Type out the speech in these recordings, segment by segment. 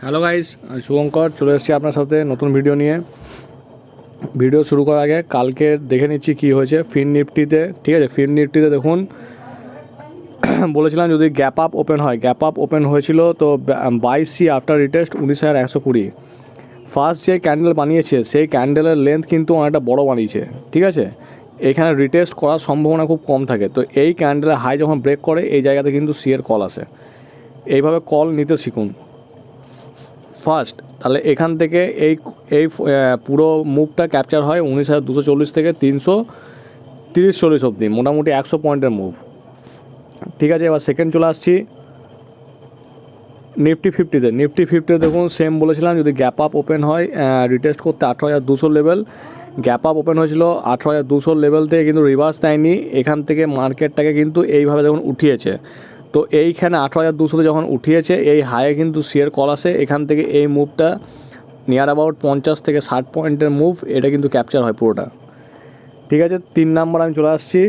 Hello guys, Shubhankar চলে এসেছি আপনার সাথে নতুন ভিডিও নিয়ে। ভিডিও শুরু করার আগে কালকে দেখে নিচ্ছি কী হয়েছে ফিন নিফটিতে। ঠিক আছে, ফিন নিফটিতে দেখুন বলেছিলাম যদি গ্যাপ আপ ওপেন হয়, গ্যাপ আপ ওপেন হয়েছিল তো 22 আফটার রিটেস্ট 19,120। ফার্স্ট যে ক্যান্ডেল বানিয়েছে সেই ক্যান্ডেলের লেন্থ কিন্তু অনেকটা বড় বানিয়েছে। ঠিক আছে, এখানে রিটেস্ট করার সম্ভাবনা খুব কম থাকে। তো এই ক্যান্ডেলের হাই যখন ব্রেক করে এই জায়গাতে কিন্তু সিয়ের কল আসে। এইভাবে কল নিতে শিখুন ফার্স্ট, তাহলে এখান থেকে এই এই পুরো মুভটা ক্যাপচার হয় 19,240 থেকে 330-40 অবধি, মোটামুটি 100 পয়েন্টের মুভ। ঠিক আছে, এবার সেকেন্ড চলে আসছি নিফটি ফিফটিতে। নিফটি ফিফটিতে দেখুন সেম বলেছিলাম যদি গ্যাপ আপ ওপেন হয় রিটেস্ট করতে 18,200 লেভেল। গ্যাপ আপ ওপেন হয়েছিল 18,200 লেভেল থেকে, কিন্তু রিভার্স দেয়নি। এখান থেকে মার্কেটটাকে কিন্তু এইভাবে দেখুন উঠিয়েছে। তো এইখানে 18,200 যখন উঠিয়েছে এই হাইয়ে কিন্তু শেয়ার কল আসে। এখান থেকে এই মুভটা নিয়ার অ্যাবাউট 50 থেকে 60 পয়েন্টের মুভ, এটা কিন্তু ক্যাপচার হয় পুরোটা। ঠিক আছে, 3 নাম্বার আমি চলে আসছি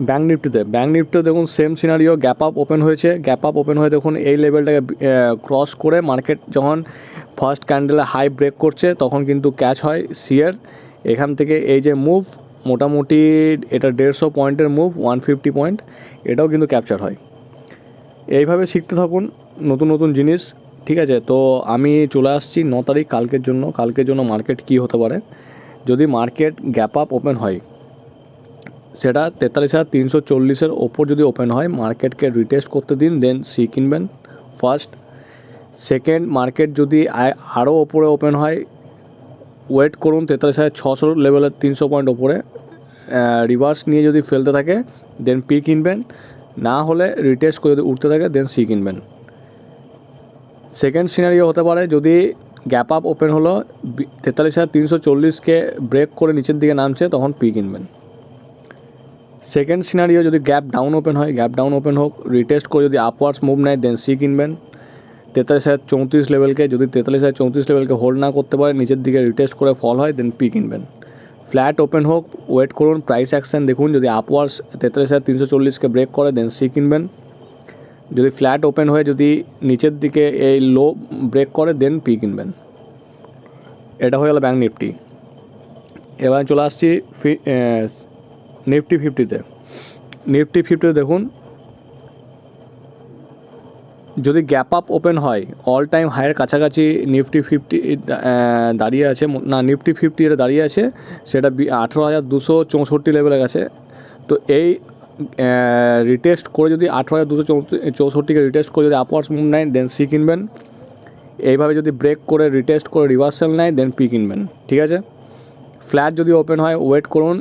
ব্যাঙ্ক নিফটিতে। ব্যাঙ্ক নিফটিতে দেখুন same scenario, gap up open হয়েছে। গ্যাপ আপ ওপেন হয়ে দেখুন এই লেভেলটাকে ক্রস করে মার্কেট যখন ফার্স্ট ক্যান্ডেলে হাই ব্রেক করছে তখন কিন্তু ক্যাচ হয় শেয়ার। এখান থেকে এই যে মুভ মোটামুটি এটা 150 পয়েন্টের মুভ, 150 পয়েন্ট, এটাও কিন্তু ক্যাপচার হয়। এইভাবে শিখতে থাকুন নতুন নতুন জিনিস। ঠিক আছে, তো আমি চলে আসছি 9 তারিখ কালকের জন্য মার্কেট কী হতে পারে। যদি মার্কেট গ্যাপ আপ ওপেন হয়, সেটা 43,340-এর ওপর যদি ওপেন হয় মার্কেটকে রিটেস্ট করতে দিন, দেন সি কিনবেন ফার্স্ট। সেকেন্ড, মার্কেট যদি আরও ওপরে ওপেন হয় ওয়েট করুন 43,600 লেভেলের 300 পয়েন্ট ওপরে, রিভার্স নিয়ে যদি ফেলতে থাকে দেন পি কিনবেন, না হলে রিটেস্ট করে যদি উঠতে থাকে দেন সি কিনবেন। সেকেন্ড সিনারিও হতে পারে যদি গ্যাপ আপ ওপেন হলো 43,340-কে ব্রেক করে নিচের দিকে নামছে তখন পি কিনবেন। সেকেন্ড সিনারিও যদি গ্যাপ ডাউন ওপেন হয়, গ্যাপ ডাউন ওপেন হোক রিটেস্ট করে যদি আপওয়ার্ডস মুভ নেয় দেন সি কিনবেন 43,034 লেভেলকে। যদি 43,034 লেভেলকে হোল্ড না করতে পারে নিচের দিকে রিটেস্ট করে ফল হয় দেন পি কিনবেন। ফ্ল্যাট ওপেন হোক ওয়েট করুন, প্রাইস অ্যাকশন দেখুন, যদি আপওয়ার্ডস 43,340-কে ব্রেক করে দেন সি কিনবেন। যদি ফ্ল্যাট ওপেন হয়ে যদি নিচের দিকে এই লো ব্রেক করে দেন পি কিনবেন। এটা হয়ে গেল ব্যাঙ্ক নিফটি। এবার চলে আসছি নিফটি ফিফটিতে। নিফটি ফিফটিতে দেখুন যদি গ্যাপ আপ ওপেন হয় অল টাইম হাইয়ের কাছাকাছি নিফটি ফিফটি দাঁড়িয়ে আছে, না নিফটি ফিফটি এটা দাঁড়িয়ে আছে, সেটা 18,264 লেভেলে গেছে। তো এই রিটেস্ট করে যদি 18,264-কে রিটেস্ট করে যদি আপওয়ার্ডস মুভ নেয় দেন সি কিনবেন। এইভাবে যদি ব্রেক করে রিটেস্ট করে রিভার্সাল নেয় দেন পি কিনবেন। ঠিক আছে, ফ্ল্যাট যদি ওপেন হয় ওয়েট করুন,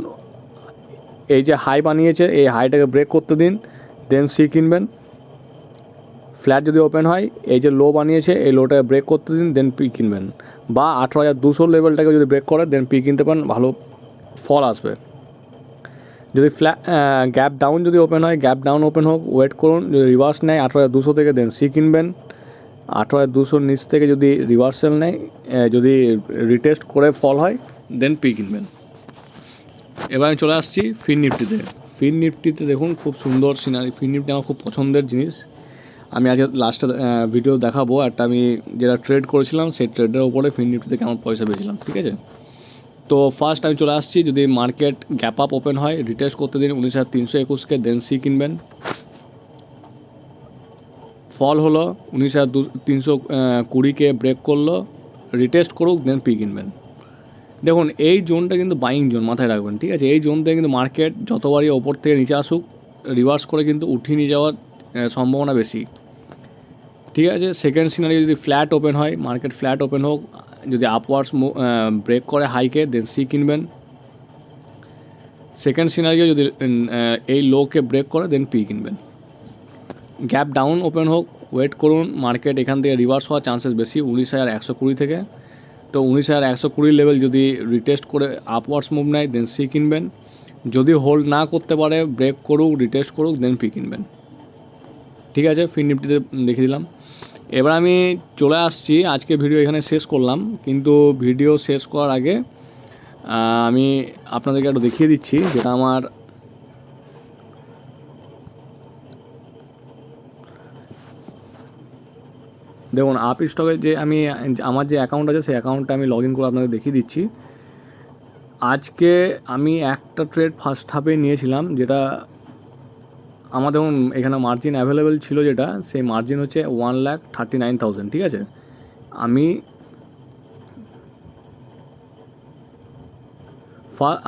এই যে হাই বানিয়েছে এই হাইটাকে ব্রেক করতে দিন দেন সি কিনবেন। ফ্ল্যাট যদি ওপেন হয় এই যে লো বানিয়েছে এই লোটাকে ব্রেক করতে দিন দেন পি কিনবেন, বা 18,200 লেভেলটাকে যদি ব্রেক করে দেন পি কিনতে পারেন, ভালো ফল আসবে। যদি গ্যাপ ডাউন যদি ওপেন হয়, গ্যাপ ডাউন ওপেন হোক ওয়েট করুন, যদি রিভার্স নেয় 18,200 থেকে দেন সি কিনবেন। 18,200 নিচ থেকে যদি রিভার্সাল নেয়, যদি রিটেস্ট করে ফল হয় দেন পি কিনবেন। এবার আমি চলে আসছি ফিন নিফটিতে। ফিন নিফটিতে দেখুন খুব সুন্দর সিনারি। ফিন নিফটি আমার খুব পছন্দের জিনিস। আমি আজকে লাস্টে ভিডিও দেখাবো একটা, আমি যেটা ট্রেড করেছিলাম সেই ট্রেডের উপরে ফিন নিফটি থেকে আমার পয়সা পেয়েছিলাম। ঠিক আছে, তো ফার্স্ট আমি চলে আসছি যদি মার্কেট গ্যাপ আপ ওপেন হয় রিটেস্ট করতে দিন 19,321-কে দেন সি কিনবেন। ফল হলো 19,320-কে ব্রেক করলো, রিটেস্ট করুক দেন পি কিনবেন। দেখুন এই জোনটা কিন্তু বাইং জোন, মাথায় রাখবেন। ঠিক আছে, এই জোন থেকে কিন্তু মার্কেট যতবারই ওপর থেকে নিচে আসুক রিভার্স করে কিন্তু উঠিয়ে নিয়ে যাওয়ার সম্ভাবনা বেশি। ঠিক আছে, সেকেন্ড সিনারিও যদি ফ্ল্যাট ওপেন হয়, মার্কেট ফ্ল্যাট ওপেন হোক, যদি আপওয়ার্ডস ব্রেক করে হাইকে দেন সি কিনবেন। সেকেন্ড সিনারিও যদি এই লোকে ব্রেক করে দেন পি কিনবেন। গ্যাপ ডাউন ওপেন হোক ওয়েট করুন, মার্কেট এখান থেকে রিভার্স হওয়ার চান্সেস বেশি 19,120 থেকে। তো 19,120 লেভেল যদি রিটেস্ট করে আপওয়ার্ডস মুভ নেয় দেন সি কিনবেন। যদি হোল্ড না করতে পারে ব্রেক করুক রিটেস্ট করুক দেন পি কিনবেন। ঠিক আছে, ফিন নিফটিতে দেখিয়ে দিলাম। এবার আমি চলে আসছি, আজকে ভিডিও এখানে শেষ করলাম, কিন্তু ভিডিও শেষ করার আগে আমি আপনাদেরকে একটু দেখিয়ে দিচ্ছি যেটা আমার দেখুন আপ স্টকে যে আমার যে অ্যাকাউন্ট আছে সেই অ্যাকাউন্টটা আমি লগ ইন করে আপনাদের দেখিয়ে দিচ্ছি। আজকে আমি একটা ট্রেড ফার্স্ট হাফে নিয়েছিলাম, যেটা আমার দেখুন এখানে মার্জিন অ্যাভেলেবেল ছিল, যেটা সেই মার্জিন হচ্ছে 1,39,000, ঠিক আছে।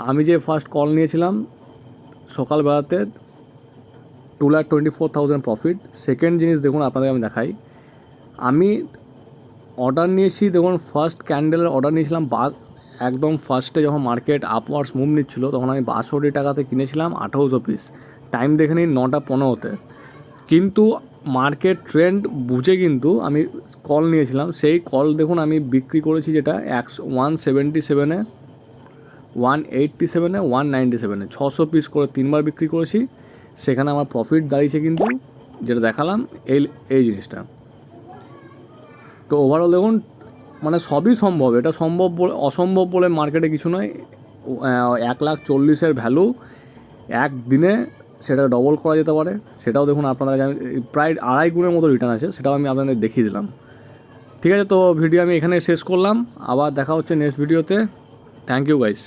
আমি যে ফার্স্ট কল নিয়েছিলাম সকালবেলাতে 2,24,000 প্রফিট। সেকেন্ড জিনিস দেখুন আপনাদের আমি দেখাই, আমি অর্ডার নিয়েছি, দেখুন ফার্স্ট ক্যান্ডেলের অর্ডার নিয়েছিলাম একদম ফার্স্টে যখন মার্কেট আপওয়ার্ডস মুভ নিচ্ছিলো তখন আমি 62 টাকাতে কিনেছিলাম 1800 পিস। টাইম দেখে নিন 9:15। কিন্তু মার্কেট ট্রেন্ড বুঝে কিন্তু আমি কল নিয়েছিলাম, সেই কল দেখুন আমি বিক্রি করেছি যেটা 177-এ, 187-এ, 197-এ 600 পিস করে 3বার বিক্রি করেছি। সেখানে আমার প্রফিট দাঁড়িয়েছে কিন্তু যেটা দেখালাম এই জিনিসটা। তো ওভারঅল দেখুন মানে সবই সম্ভব, এটা সম্ভব বলে অসম্ভব বলে মার্কেটে কিছু নয়। 1,40,000 ভ্যালু একদিনে সেটা ডবল করা যেতে পারে, সেটাও দেখুন আপনাদের প্রায় 2.5 গুণের মতো রিটার্ন আছে, সেটাও আমি আপনাদের দেখিয়ে দিলাম। ঠিক আছে, তো ভিডিও আমি এখানে শেষ করলাম, আবার দেখা হচ্ছে নেক্সট ভিডিওতে। Thank you guys.